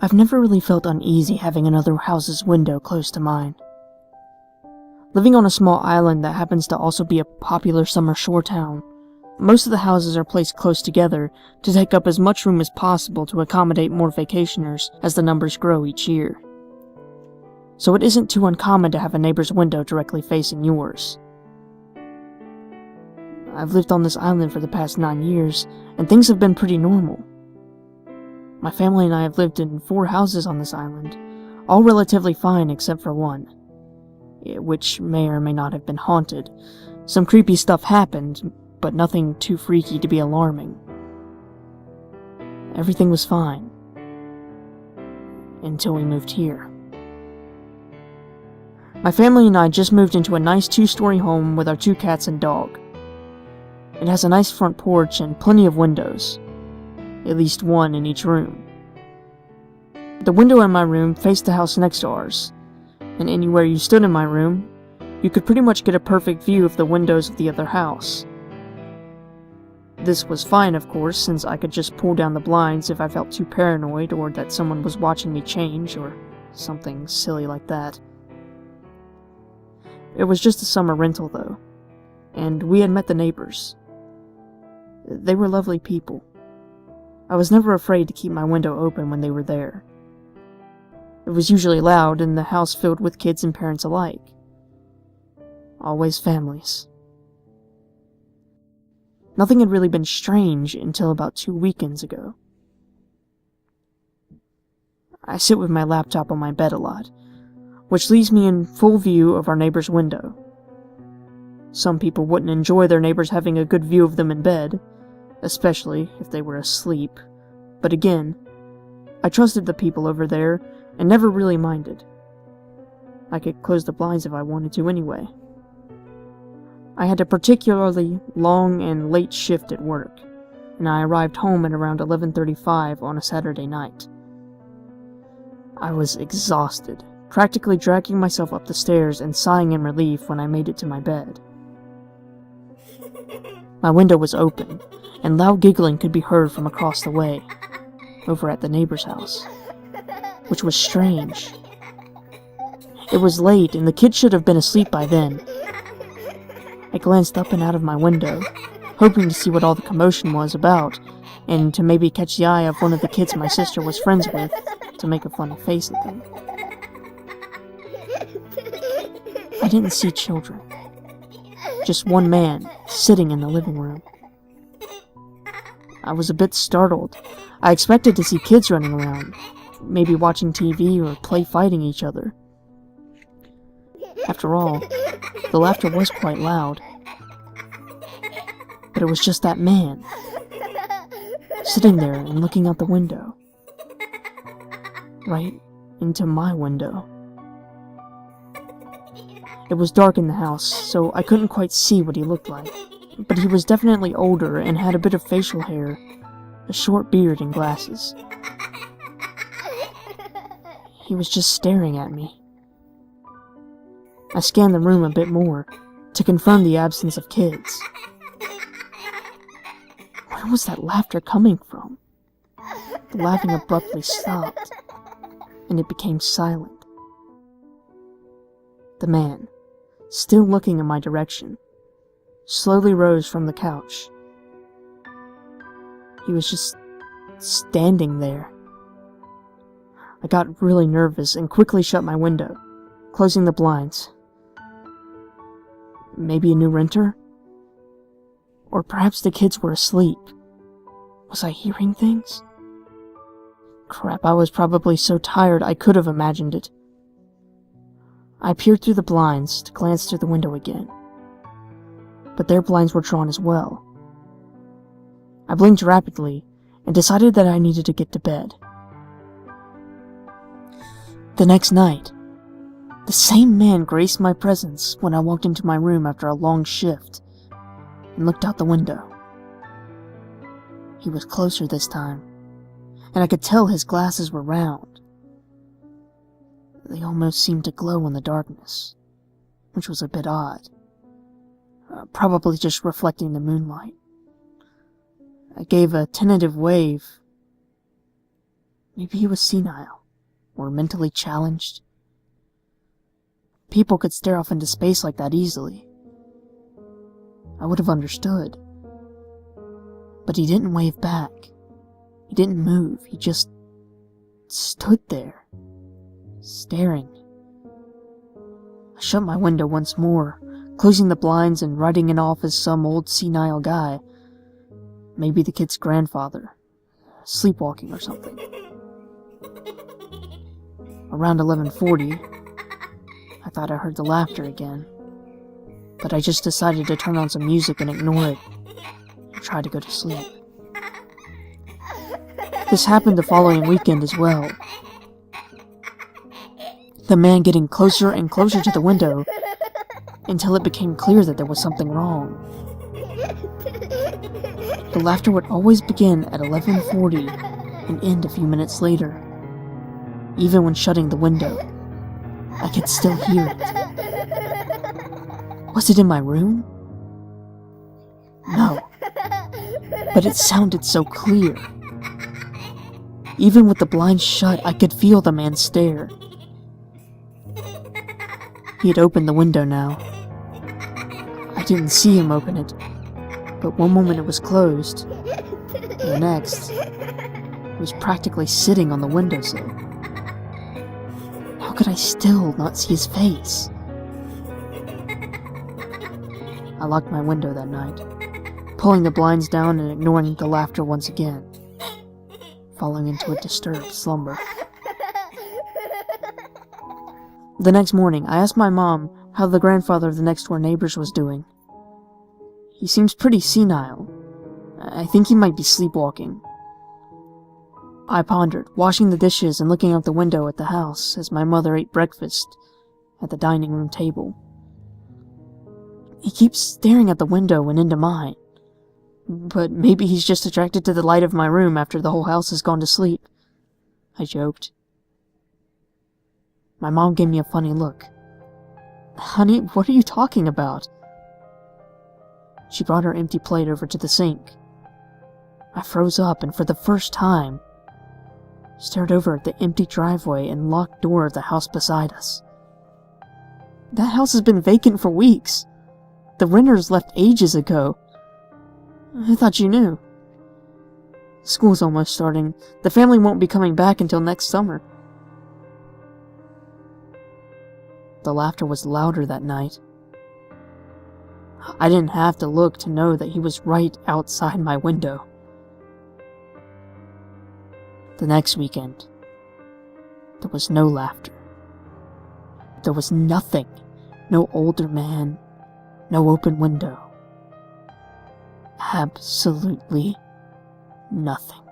I've never really felt uneasy having another house's window close to mine. Living on a small island that happens to also be a popular summer shore town, most of the houses are placed close together to take up as much room as possible to accommodate more vacationers as the numbers grow each year. So it isn't too uncommon to have a neighbor's window directly facing yours. I've lived on this island for the past 9 years, and things have been pretty normal. My family and I have lived in 4 houses on this island, all relatively fine except for one, which may or may not have been haunted. Some creepy stuff happened, but nothing too freaky to be alarming. Everything was fine. Until we moved here. My family and I just moved into a nice 2-story home with our 2 cats and dog. It has a nice front porch and plenty of windows, at least one in each room. The window in my room faced the house next to ours, and anywhere you stood in my room, you could pretty much get a perfect view of the windows of the other house. This was fine, of course, since I could just pull down the blinds if I felt too paranoid or that someone was watching me change or something silly like that. It was just a summer rental, though, and we had met the neighbors. They were lovely people. I was never afraid to keep my window open when they were there. It was usually loud and the house filled with kids and parents alike. Always families. Nothing had really been strange until about 2 weekends ago. I sit with my laptop on my bed a lot, which leaves me in full view of our neighbor's window. Some people wouldn't enjoy their neighbors having a good view of them in bed, especially if they were asleep, but again, I trusted the people over there and never really minded. I could close the blinds if I wanted to anyway. I had a particularly long and late shift at work, and I arrived home at around 11:35 on a Saturday night. I was exhausted, practically dragging myself up the stairs and sighing in relief when I made it to my bed. My window was open, and loud giggling could be heard from across the way, over at the neighbor's house, which was strange. It was late, and the kids should have been asleep by then. I glanced up and out of my window, hoping to see what all the commotion was about, and to maybe catch the eye of one of the kids my sister was friends with, to make a funny face at them. I didn't see children. Just one man, sitting in the living room. I was a bit startled. I expected to see kids running around, maybe watching TV or play fighting each other. After all, the laughter was quite loud. But it was just that man, sitting there and looking out the window. Right into my window. It was dark in the house, so I couldn't quite see what he looked like, but he was definitely older and had a bit of facial hair, a short beard and glasses. He was just staring at me. I scanned the room a bit more, to confirm the absence of kids. Where was that laughter coming from? The laughing abruptly stopped, and it became silent. The man, still looking in my direction, slowly rose from the couch. He was just standing there. I got really nervous and quickly shut my window, closing the blinds. Maybe a new renter? Or perhaps the kids were asleep. Was I hearing things? Crap, I was probably so tired I could have imagined it. I peered through the blinds to glance through the window again, but their blinds were drawn as well. I blinked rapidly and decided that I needed to get to bed. The next night, the same man graced my presence when I walked into my room after a long shift and looked out the window. He was closer this time, and I could tell his glasses were round. They almost seemed to glow in the darkness, which was a bit odd. Probably just reflecting the moonlight. I gave a tentative wave, Maybe he was senile, or mentally challenged. People could stare off into space like that easily. I would have understood. But he didn't wave back. He didn't move. He just stood there, staring. I shut my window once more, closing the blinds and writing it off as some old senile guy. Maybe the kid's grandfather, sleepwalking or something. Around 11:40, I thought I heard the laughter again, but I just decided to turn on some music and ignore it, and try to go to sleep. This happened the following weekend as well. The man getting closer and closer to the window until it became clear that there was something wrong. The laughter would always begin at 11:40 and end a few minutes later. Even when shutting the window, I could still hear it. Was it in my room? No, but it sounded so clear. Even with the blinds shut, I could feel the man stare. He had opened the window now. I didn't see him open it, but one moment it was closed, and the next, he was practically sitting on the windowsill. How could I still not see his face? I locked my window that night, pulling the blinds down and ignoring the laughter once again, falling into a disturbed slumber. The next morning, I asked my mom how the grandfather of the next-door neighbors was doing. He seems pretty senile. I think he might be sleepwalking. I pondered, washing the dishes and looking out the window at the house as my mother ate breakfast at the dining room table. He keeps staring at the window and into mine. But maybe he's just attracted to the light of my room after the whole house has gone to sleep, I joked. My mom gave me a funny look. Honey, what are you talking about? She brought her empty plate over to the sink. I froze up and for the first time, stared over at the empty driveway and locked door of the house beside us. That house has been vacant for weeks. The renters left ages ago. I thought you knew. School's almost starting. The family won't be coming back until next summer. The laughter was louder that night. I didn't have to look to know that he was right outside my window. The next weekend, there was no laughter. There was nothing. No older man, no open window. Absolutely nothing.